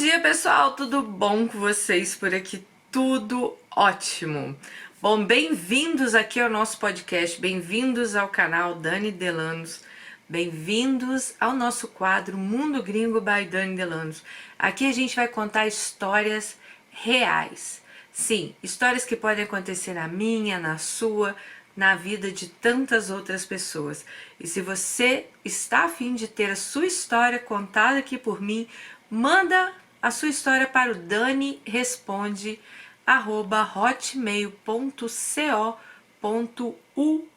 dia, pessoal! Tudo bom com vocês por aqui? Tudo ótimo! Bom, bem-vindos aqui ao nosso podcast, bem-vindos ao canal Dani Delanos, bem-vindos ao nosso quadro Mundo Gringo by Dani Delanos. Aqui a gente vai contar histórias reais. Sim, histórias que podem acontecer na minha, na sua, na vida de tantas outras pessoas. E se você está a fim de ter a sua história contada aqui por mim, manda a sua história para o dani@hotmail.co.uk.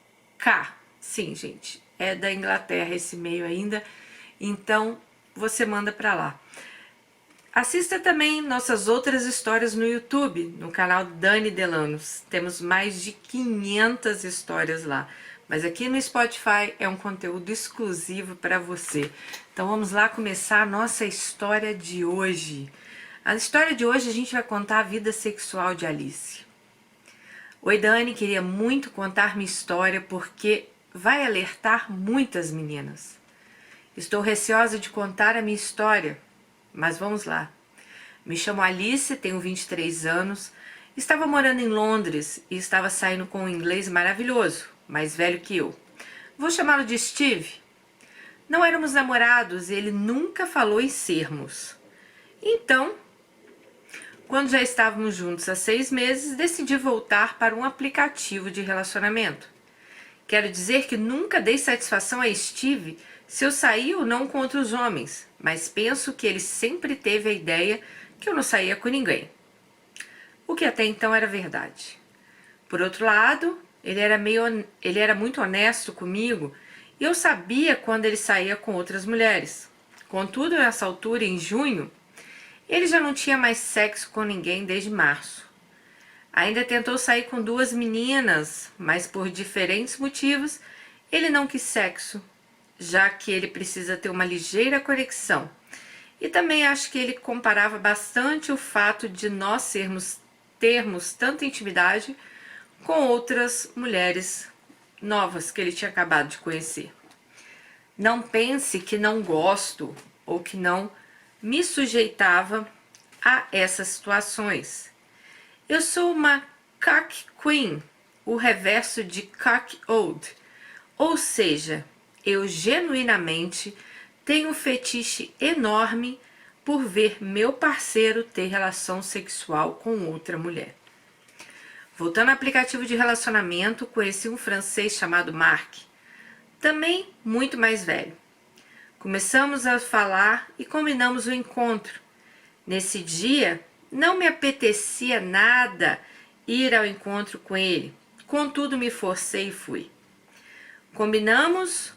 Sim, gente, é da Inglaterra esse e-mail ainda, então você manda para lá. Assista também nossas outras histórias no YouTube, no canal Dani Delanos. Temos mais de 500 histórias lá. Mas aqui no Spotify é um conteúdo exclusivo para você. Então vamos lá começar a nossa história de hoje. A história de hoje a gente vai contar a vida sexual de Alice. Oi, Dani, queria muito contar minha história porque vai alertar muitas meninas. Estou receosa de contar a minha história, mas vamos lá. Me chamo Alice, tenho 23 anos, estava morando em Londres e estava saindo com um inglês maravilhoso, mais velho que eu. Vou chamá-lo de Steve. Não éramos namorados e ele nunca falou em sermos. Então, quando já estávamos juntos há 6 meses, decidi voltar para um aplicativo de relacionamento. Quero dizer que nunca dei satisfação a Steve se eu saí ou não com outros homens, mas penso que ele sempre teve a ideia que eu não saía com ninguém. O que até então era verdade. Por outro lado, ele era muito honesto comigo e eu sabia quando ele saía com outras mulheres. Contudo, nessa altura, em junho, ele já não tinha mais sexo com ninguém desde março. Ainda tentou sair com 2 meninas, mas por diferentes motivos, ele não quis sexo, já que ele precisa ter uma ligeira conexão. E também acho que ele comparava bastante o fato de nós termos tanta intimidade com outras mulheres novas que ele tinha acabado de conhecer. Não pense que não gosto ou que não me sujeitava a essas situações. Eu sou uma cock queen, o reverso de cock old, ou seja, eu genuinamente tenho um fetiche enorme por ver meu parceiro ter relação sexual com outra mulher. Voltando ao aplicativo de relacionamento, conheci um francês chamado Marc, também muito mais velho. Começamos a falar e combinamos o encontro. Nesse dia, não me apetecia nada ir ao encontro com ele, contudo me forcei e fui. Combinamos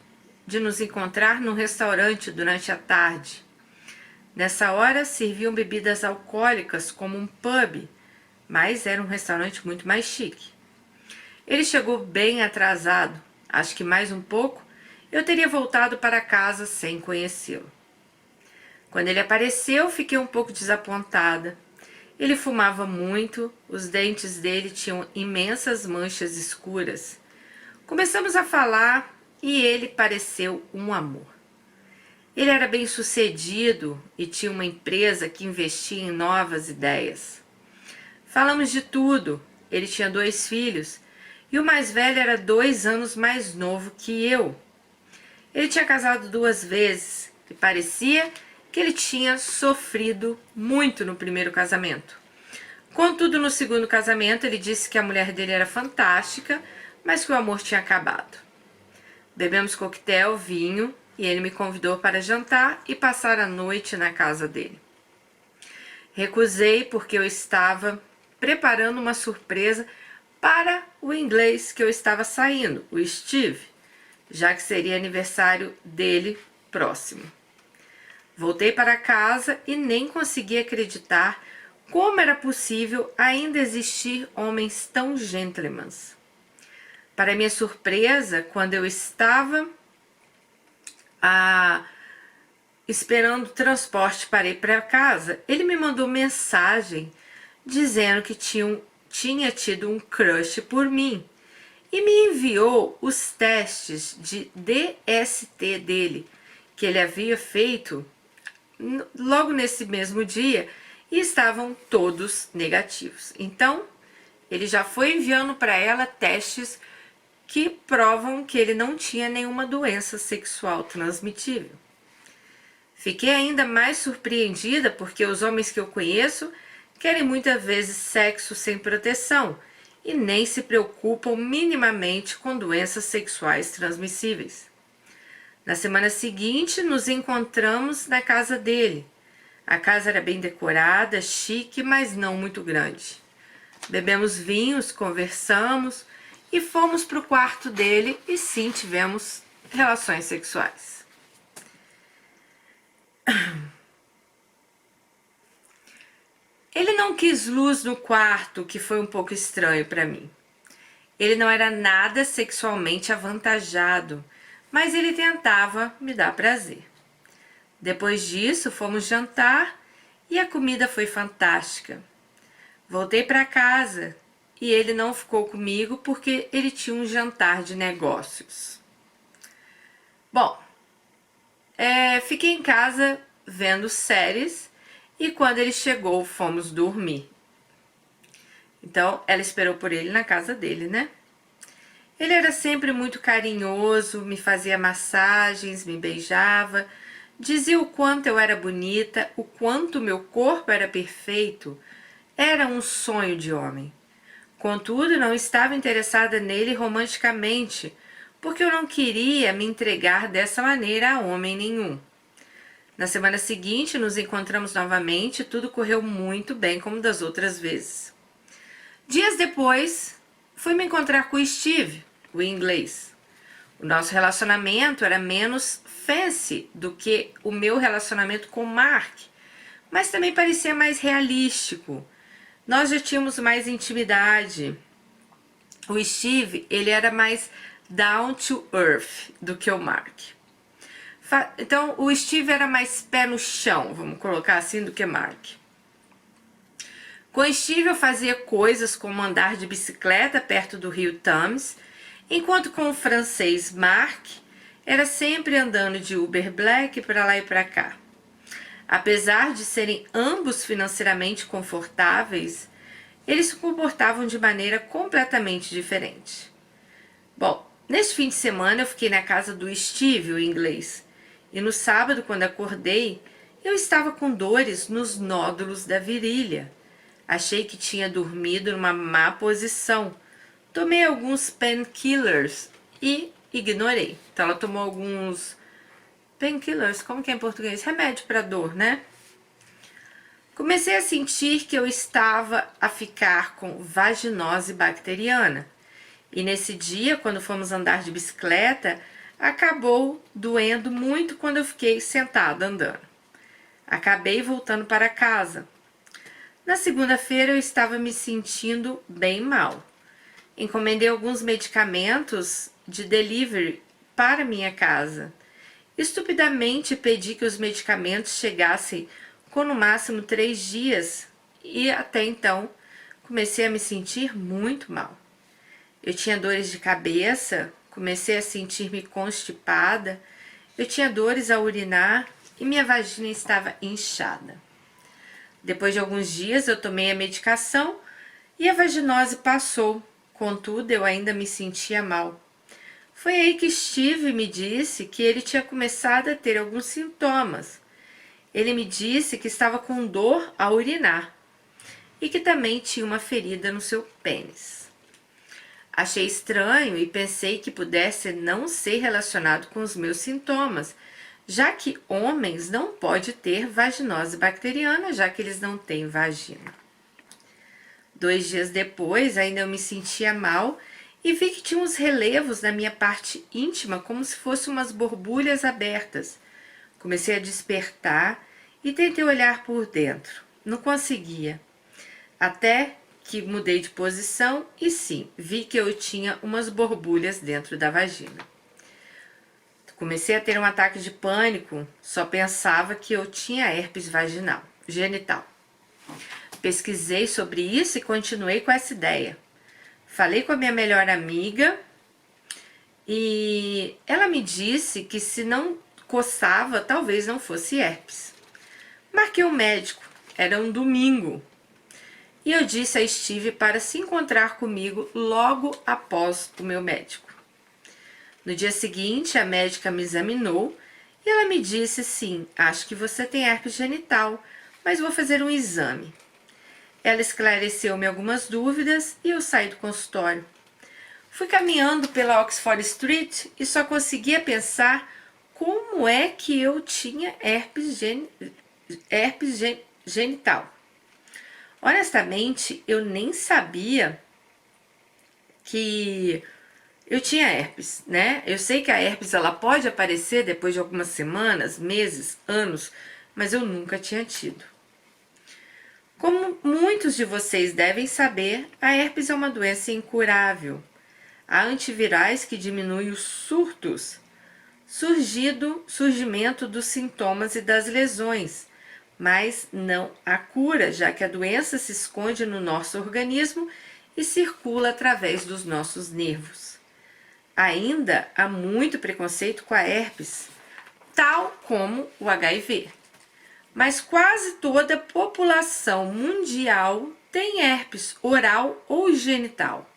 de nos encontrar num restaurante durante a tarde. Nessa hora serviam bebidas alcoólicas como um pub, mas era um restaurante muito mais chique. Ele chegou bem atrasado, acho que mais um pouco eu teria voltado para casa sem conhecê-lo. Quando ele apareceu, fiquei um pouco desapontada. Ele fumava muito, os dentes dele tinham imensas manchas escuras. Começamos a falar e ele pareceu um amor. Ele era bem-sucedido e tinha uma empresa que investia em novas ideias. Falamos de tudo. Ele tinha 2 filhos e o mais velho era 2 anos mais novo que eu. Ele tinha casado 2 vezes e parecia que ele tinha sofrido muito no primeiro casamento. Contudo, no segundo casamento, ele disse que a mulher dele era fantástica, mas que o amor tinha acabado. Bebemos coquetel, vinho, e ele me convidou para jantar e passar a noite na casa dele. Recusei porque eu estava preparando uma surpresa para o inglês que eu estava saindo, o Steve, já que seria aniversário dele próximo. Voltei para casa e nem consegui acreditar como era possível ainda existir homens tão gentlemans. Para minha surpresa, quando eu estava esperando o transporte para ir para casa, ele me mandou mensagem dizendo que tinha tido um crush por mim e me enviou os testes de DST dele, que ele havia feito logo nesse mesmo dia e estavam todos negativos. Então, ele já foi enviando para ela testes que provam que ele não tinha nenhuma doença sexual transmitível. Fiquei ainda mais surpreendida porque os homens que eu conheço querem muitas vezes sexo sem proteção e nem se preocupam minimamente com doenças sexuais transmissíveis. Na semana seguinte, nos encontramos na casa dele. A casa era bem decorada, chique, mas não muito grande. Bebemos vinhos, conversamos e fomos para o quarto dele e sim tivemos relações sexuais. Ele não quis luz no quarto, o que foi um pouco estranho para mim. Ele não era nada sexualmente avantajado, mas ele tentava me dar prazer. Depois disso, fomos jantar e a comida foi fantástica. Voltei para casa e ele não ficou comigo porque ele tinha um jantar de negócios. Bom, fiquei em casa vendo séries e quando ele chegou, fomos dormir. Então, ela esperou por ele na casa dele, né? Ele era sempre muito carinhoso, me fazia massagens, me beijava, dizia o quanto eu era bonita, o quanto meu corpo era perfeito. Era um sonho de homem. Contudo, não estava interessada nele romanticamente, porque eu não queria me entregar dessa maneira a homem nenhum. Na semana seguinte, nos encontramos novamente e tudo correu muito bem como das outras vezes. Dias depois, fui me encontrar com o Steve, o inglês. O nosso relacionamento era menos fancy do que o meu relacionamento com o Mark, mas também parecia mais realístico. Nós já tínhamos mais intimidade. O Steve, ele era mais down to earth do que o Mark. Então, o Steve era mais pé no chão, vamos colocar assim, do que Mark. Com o Steve eu fazia coisas como andar de bicicleta perto do rio Thames, enquanto com o francês Mark era sempre andando de Uber Black para lá e para cá. Apesar de serem ambos financeiramente confortáveis, eles se comportavam de maneira completamente diferente. Bom, neste fim de semana eu fiquei na casa do Steve, o inglês, e no sábado, quando acordei, eu estava com dores nos nódulos da virilha. Achei que tinha dormido numa má posição. Tomei alguns painkillers e ignorei. Então ela tomou alguns painkillers, como que é em português? Remédio para dor, né? Comecei a sentir que eu estava a ficar com vaginose bacteriana. E nesse dia, quando fomos andar de bicicleta, acabou doendo muito quando eu fiquei sentada andando. Acabei voltando para casa. Na segunda-feira eu estava me sentindo bem mal. Encomendei alguns medicamentos de delivery para minha casa. Estupidamente pedi que os medicamentos chegassem com no máximo 3 dias e até então comecei a me sentir muito mal. Eu tinha dores de cabeça, comecei a sentir-me constipada, eu tinha dores ao urinar e minha vagina estava inchada. Depois de alguns dias eu tomei a medicação e a vaginose passou, contudo eu ainda me sentia mal. Foi aí que Steve me disse que ele tinha começado a ter alguns sintomas. Ele me disse que estava com dor ao urinar e que também tinha uma ferida no seu pênis. Achei estranho e pensei que pudesse não ser relacionado com os meus sintomas, já que homens não podem ter vaginose bacteriana, já que eles não têm vagina. 2 dias depois, ainda eu me sentia mal e vi que tinha uns relevos na minha parte íntima, como se fossem umas borbulhas abertas. Comecei a despertar e tentei olhar por dentro. Não conseguia. Até que mudei de posição e sim, vi que eu tinha umas borbulhas dentro da vagina. Comecei a ter um ataque de pânico, só pensava que eu tinha herpes vaginal, genital. Pesquisei sobre isso e continuei com essa ideia. Falei com a minha melhor amiga e ela me disse que se não coçava, talvez não fosse herpes. Marquei um médico, era um domingo, e eu disse a Steve para se encontrar comigo logo após o meu médico. No dia seguinte, a médica me examinou e ela me disse: sim, acho que você tem herpes genital, mas vou fazer um exame. Ela esclareceu-me algumas dúvidas e eu saí do consultório. Fui caminhando pela Oxford Street e só conseguia pensar como é que eu tinha herpes genital. Honestamente, eu nem sabia que eu tinha herpes, né? Eu sei que a herpes ela pode aparecer depois de algumas semanas, meses, anos, mas eu nunca tinha tido. Como muitos de vocês devem saber, a herpes é uma doença incurável. Há antivirais que diminuem os surtos, surgimento dos sintomas e das lesões, mas não a cura, já que a doença se esconde no nosso organismo e circula através dos nossos nervos. Ainda há muito preconceito com a herpes, tal como o HIV. Mas quase toda a população mundial tem herpes oral ou genital.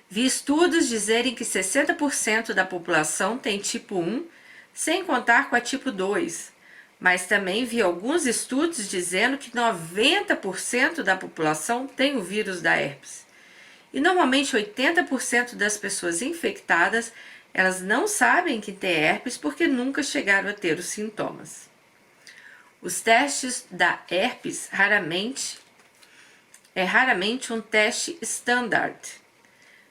Vi estudos dizerem que 60% da população tem tipo 1, sem contar com a tipo 2. Mas também vi alguns estudos dizendo que 90% da população tem o vírus da herpes. E normalmente 80% das pessoas infectadas, elas não sabem que têm herpes porque nunca chegaram a ter os sintomas. Os testes da herpes raramente um teste standard.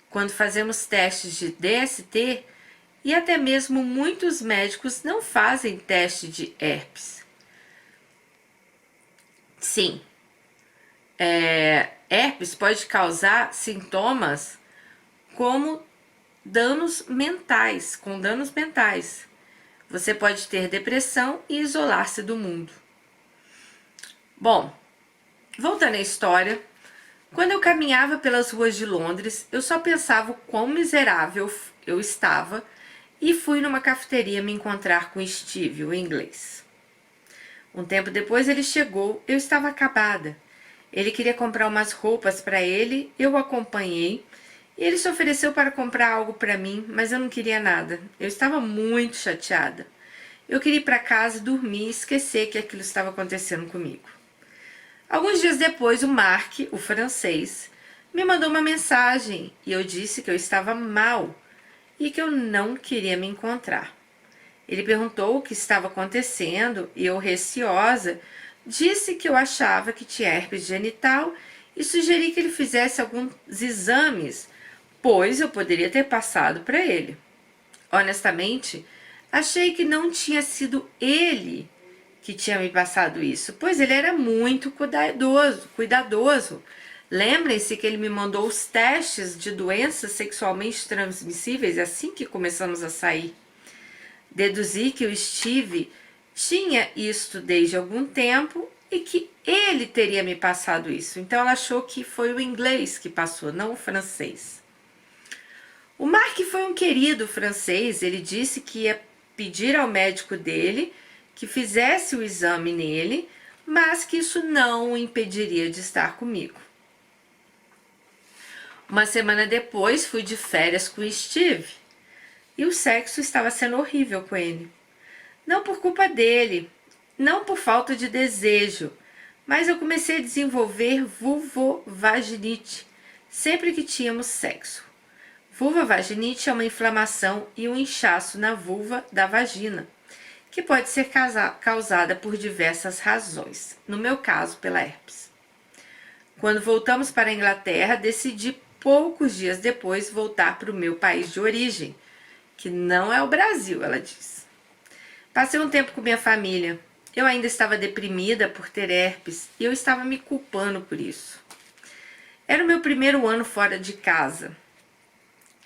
Quando fazemos testes de DST, e até mesmo muitos médicos não fazem teste de herpes. Sim, herpes pode causar sintomas como danos mentais, Você pode ter depressão e isolar-se do mundo. Bom, voltando à história, quando eu caminhava pelas ruas de Londres, eu só pensava o quão miserável eu estava e fui numa cafeteria me encontrar com Steve, o inglês. Um tempo depois ele chegou, eu estava acabada. Ele queria comprar umas roupas para ele, eu o acompanhei e ele se ofereceu para comprar algo para mim, mas eu não queria nada. Eu estava muito chateada. Eu queria ir para casa, dormir e esquecer que aquilo estava acontecendo comigo. Alguns dias depois, o Mark, o francês, me mandou uma mensagem e eu disse que eu estava mal e que eu não queria me encontrar. Ele perguntou o que estava acontecendo e eu, receosa, disse que eu achava que tinha herpes genital e sugeri que ele fizesse alguns exames, pois eu poderia ter passado para ele. Honestamente, achei que não tinha sido ele que tinha me passado isso, pois ele era muito cuidadoso. Lembrem-se que ele me mandou os testes de doenças sexualmente transmissíveis assim que começamos a sair. Deduzi que o Steve tinha isto desde algum tempo e que ele teria me passado isso. Então ela achou que foi o inglês que passou, não o francês. O Mark foi um querido francês, ele disse que ia pedir ao médico dele que fizesse o exame nele, mas que isso não o impediria de estar comigo. Uma semana depois, fui de férias com Steve e o sexo estava sendo horrível com ele. Não por culpa dele, não por falta de desejo, mas eu comecei a desenvolver vulvovaginite sempre que tínhamos sexo. Vulvovaginite é uma inflamação e um inchaço na vulva da vagina, que pode ser causada por diversas razões, no meu caso pela herpes. Quando voltamos para a Inglaterra, decidi poucos dias depois voltar para o meu país de origem, que não é o Brasil, ela diz. Passei um tempo com minha família. Eu ainda estava deprimida por ter herpes e eu estava me culpando por isso. Era o meu primeiro ano fora de casa.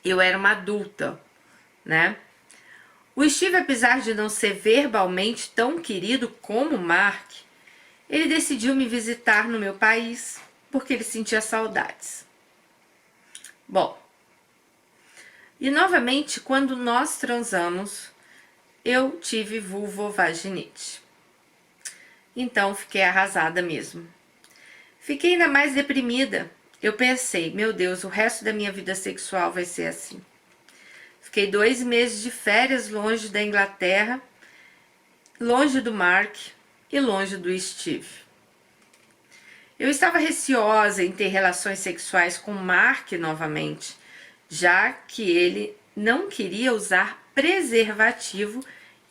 Eu era uma adulta, né? O Steve, apesar de não ser verbalmente tão querido como o Mark, ele decidiu me visitar no meu país porque ele sentia saudades. Bom, e novamente, quando nós transamos, eu tive vulvovaginite. Então fiquei arrasada mesmo. Fiquei ainda mais deprimida. Eu pensei, meu Deus, o resto da minha vida sexual vai ser assim. Fiquei 2 meses de férias longe da Inglaterra, longe do Mark e longe do Steve. Eu estava receosa em ter relações sexuais com Mark novamente, já que ele não queria usar preservativo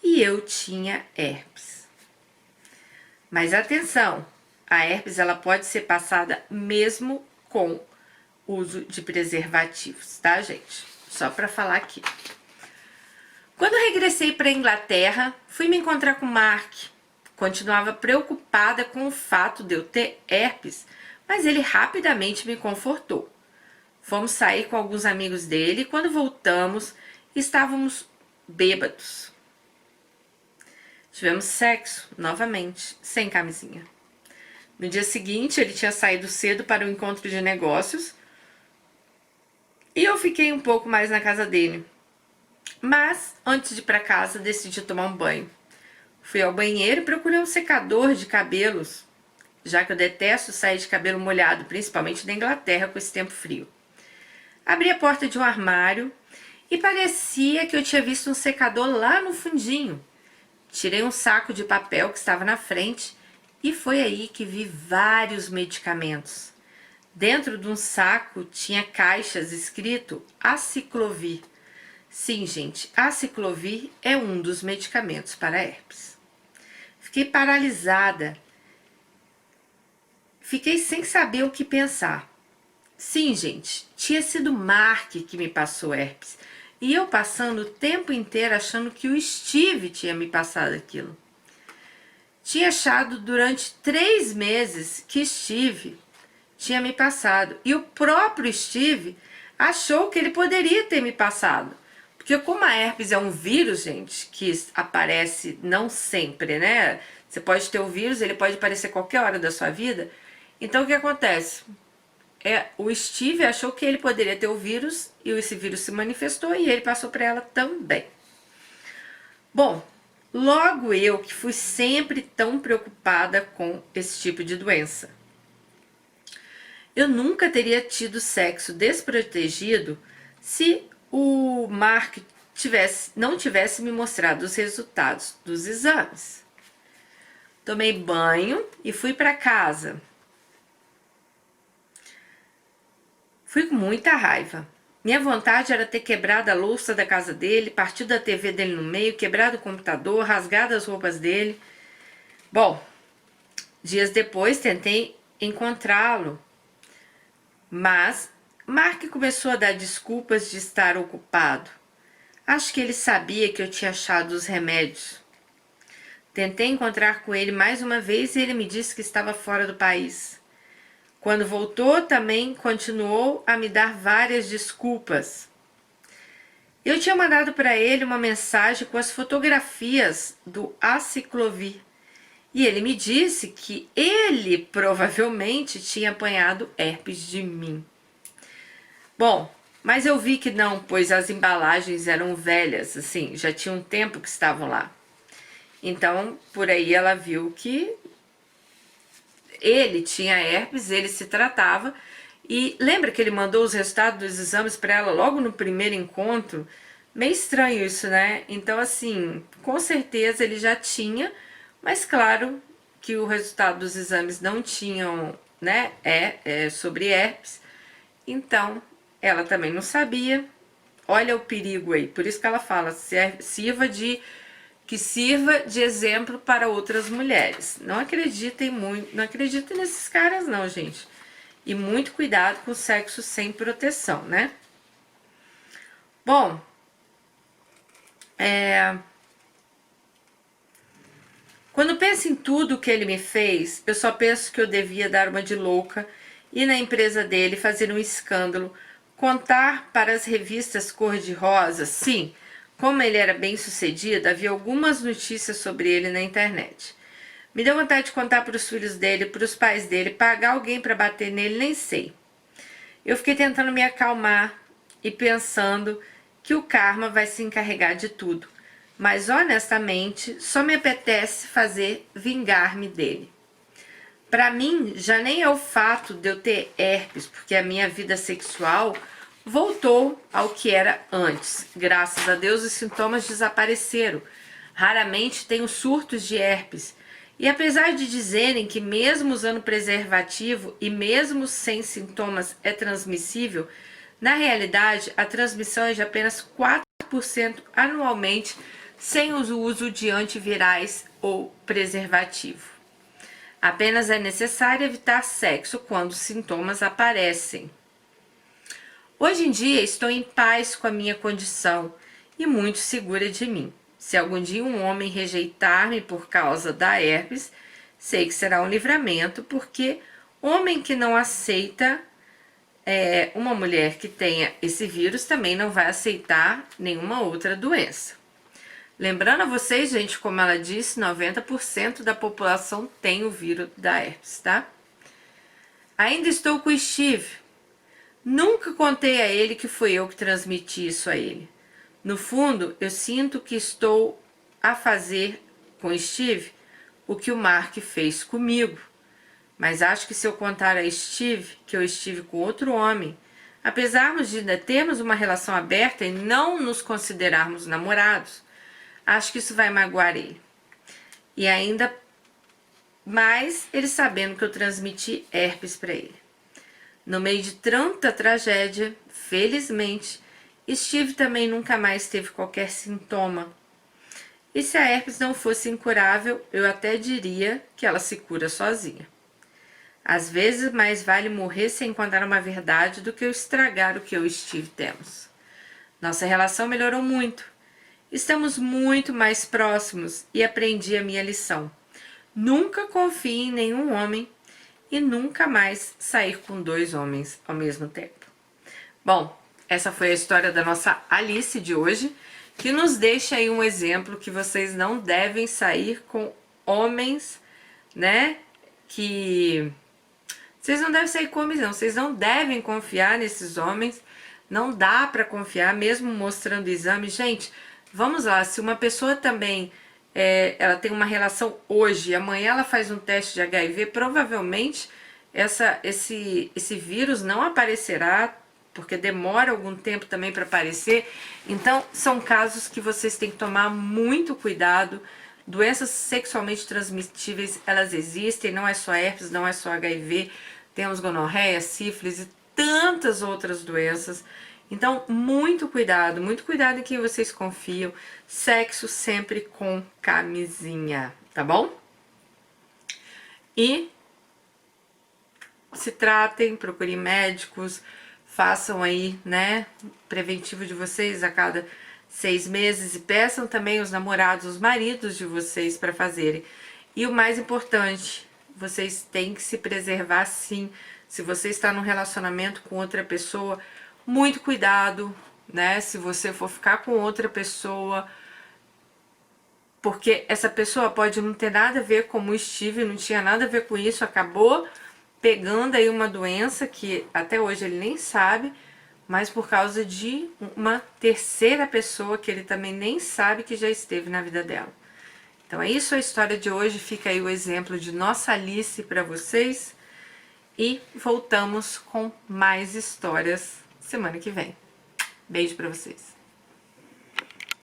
e eu tinha herpes. Mas atenção, a herpes ela pode ser passada mesmo com uso de preservativos, tá, gente? Só para falar aqui. Quando regressei para a Inglaterra, fui me encontrar com Mark. Continuava preocupada com o fato de eu ter herpes, mas ele rapidamente me confortou. Fomos sair com alguns amigos dele e quando voltamos, estávamos bêbados. Tivemos sexo novamente, sem camisinha. No dia seguinte, ele tinha saído cedo para o encontro de negócios e eu fiquei um pouco mais na casa dele. Mas, antes de ir para casa, decidi tomar um banho. Fui ao banheiro e procurei um secador de cabelos, já que eu detesto sair de cabelo molhado, principalmente na Inglaterra com esse tempo frio. Abri a porta de um armário e parecia que eu tinha visto um secador lá no fundinho. Tirei um saco de papel que estava na frente e foi aí que vi vários medicamentos. Dentro de um saco tinha caixas escrito aciclovir. Sim, gente, aciclovir é um dos medicamentos para herpes. Fiquei paralisada. Fiquei sem saber o que pensar. Sim, gente, tinha sido Mark que me passou herpes. E eu passando o tempo inteiro achando que o Steve tinha me passado aquilo. Tinha achado durante 3 meses que Steve tinha me passado. E o próprio Steve achou que ele poderia ter me passado. Porque como a herpes é um vírus, gente, que aparece não sempre, né? Você pode ter o vírus, ele pode aparecer qualquer hora da sua vida. Então o que acontece? O Steve achou que ele poderia ter o vírus e esse vírus se manifestou e ele passou para ela também. Bom, logo eu que fui sempre tão preocupada com esse tipo de doença. Eu nunca teria tido sexo desprotegido se o Mark não tivesse me mostrado os resultados dos exames. Tomei banho e fui para casa. Fui com muita raiva. Minha vontade era ter quebrado a louça da casa dele, partido a TV dele no meio, quebrado o computador, rasgado as roupas dele. Bom, dias depois tentei encontrá-lo, mas Mark começou a dar desculpas de estar ocupado. Acho que ele sabia que eu tinha achado os remédios. Tentei encontrar com ele mais uma vez e ele me disse que estava fora do país. Quando voltou, também continuou a me dar várias desculpas. Eu tinha mandado para ele uma mensagem com as fotografias do aciclovir. E ele me disse que ele provavelmente tinha apanhado herpes de mim. Bom, mas eu vi que não, pois as embalagens eram velhas, assim, já tinha um tempo que estavam lá. Então, por aí ela viu que ele tinha herpes, ele se tratava. E lembra que ele mandou os resultados dos exames para ela logo no primeiro encontro? Meio estranho isso, né? Então, assim, com certeza ele já tinha, mas claro que o resultado dos exames não tinham, né, sobre herpes. Então, ela também não sabia. Olha o perigo aí. Por isso que ela fala, sirva de exemplo para outras mulheres. Não acreditem nesses caras não, gente. E muito cuidado com o sexo sem proteção, né? Bom, quando penso em tudo que ele me fez, eu só penso que eu devia dar uma de louca, ir na empresa dele, fazer um escândalo, contar para as revistas cor-de-rosa. Sim, como ele era bem sucedido, havia algumas notícias sobre ele na internet. Me deu vontade de contar para os filhos dele, para os pais dele, pagar alguém para bater nele, nem sei. Eu fiquei tentando me acalmar e pensando que o karma vai se encarregar de tudo. mas honestamente só me apetece fazer vingar-me dele. Para mim, já nem é o fato de eu ter herpes, porque a minha vida sexual voltou ao que era antes. Graças a Deus, os sintomas desapareceram. Raramente tenho surtos de herpes. E apesar de dizerem que mesmo usando preservativo e mesmo sem sintomas é transmissível, na realidade a transmissão é de apenas 4% anualmente sem o uso de antivirais ou preservativo. Apenas é necessário evitar sexo quando os sintomas aparecem. Hoje em dia estou em paz com a minha condição e muito segura de mim. Se algum dia um homem rejeitar-me por causa da herpes, sei que será um livramento, porque homem que não aceita uma mulher que tenha esse vírus também não vai aceitar nenhuma outra doença. Lembrando a vocês, gente, como ela disse, 90% da população tem o vírus da herpes, tá? Ainda estou com o Steve. Nunca contei a ele que foi eu que transmiti isso a ele. No fundo, eu sinto que estou a fazer com o Steve o que o Mark fez comigo. Mas acho que se eu contar a Steve que eu estive com outro homem, apesar de termos uma relação aberta e não nos considerarmos namorados, acho que isso vai magoar ele. E ainda mais ele sabendo que eu transmiti herpes para ele. No meio de tanta tragédia, felizmente, Steve também nunca mais teve qualquer sintoma. E se a herpes não fosse incurável, eu até diria que ela se cura sozinha. Às vezes, mais vale morrer sem contar uma verdade do que eu estragar o que eu e Steve temos. Nossa relação melhorou muito. Estamos muito mais próximos e aprendi a minha lição. Nunca confie em nenhum homem e nunca mais sair com 2 homens ao mesmo tempo. Bom, essa foi a história da nossa Alice de hoje, que nos deixa aí um exemplo que vocês não devem sair com homens, né? Vocês não devem sair com homens, não. Vocês não devem confiar nesses homens. Não dá para confiar, mesmo mostrando exame. Gente, vamos lá, se uma pessoa também ela tem uma relação hoje, amanhã ela faz um teste de HIV, provavelmente esse vírus não aparecerá, porque demora algum tempo também para aparecer. Então, são casos que vocês têm que tomar muito cuidado. Doenças sexualmente transmissíveis, elas existem, não é só herpes, não é só HIV, temos gonorreia, sífilis e tantas outras doenças. Então, muito cuidado em quem vocês confiam. Sexo sempre com camisinha, tá bom? E se tratem, procurem médicos, façam aí, né, preventivo de vocês a cada 6 meses e peçam também os namorados, os maridos de vocês para fazerem. E o mais importante, vocês têm que se preservar sim. Se você está num relacionamento com outra pessoa, muito cuidado, né? Se você for ficar com outra pessoa, porque essa pessoa pode não ter nada a ver com o Steve, não tinha nada a ver com isso, acabou pegando aí uma doença que até hoje ele nem sabe, mas por causa de uma terceira pessoa que ele também nem sabe que já esteve na vida dela. Então é isso a história de hoje, fica aí o exemplo de nossa Alice para vocês e voltamos com mais histórias semana que vem. Beijo para vocês.